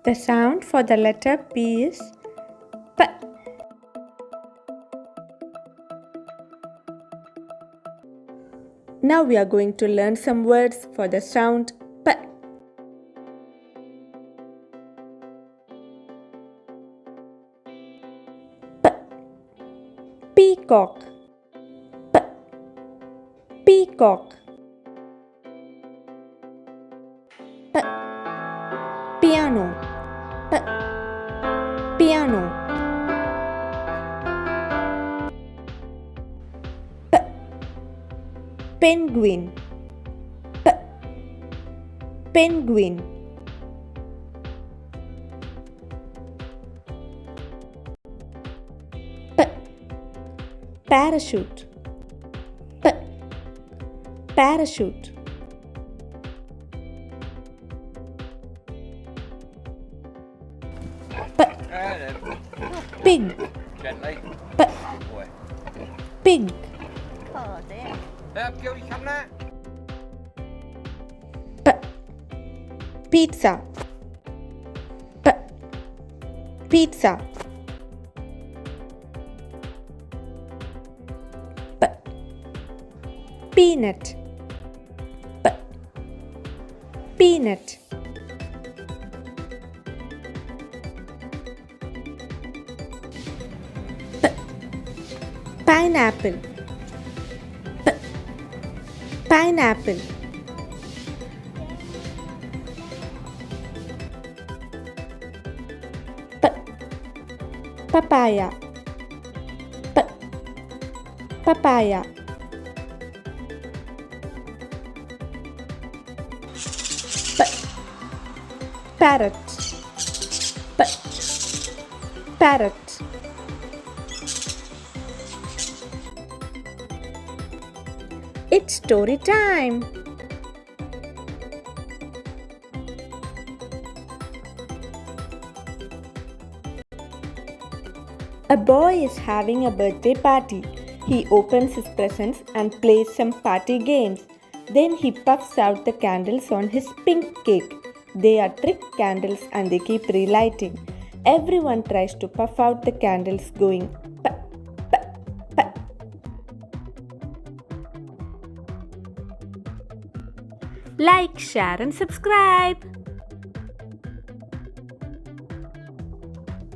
The sound for the letter P is P. Now we are going to learn some words for the sound P. P. Peacock. P. Peacock. P. Piano. P. Piano. P. Penguin. P. Penguin. P. Parachute. P. Parachute. P. Pig. Gently. P. Good boy. Pig. Kêu đi khám nè. P. Pizza. P. Pizza. P. Peanut. P. Peanut. P. Pineapple. P. Pineapple. P. Papaya. P. Papaya. P. Parrot. P. Parrot. It's story time. A boy is having a birthday party. He opens his presents and plays some party games. Then he puffs out the candles on his pink cake. They are trick candles and they keep relighting. Everyone tries to puff out the candles going p, p, p. Like, share and subscribe.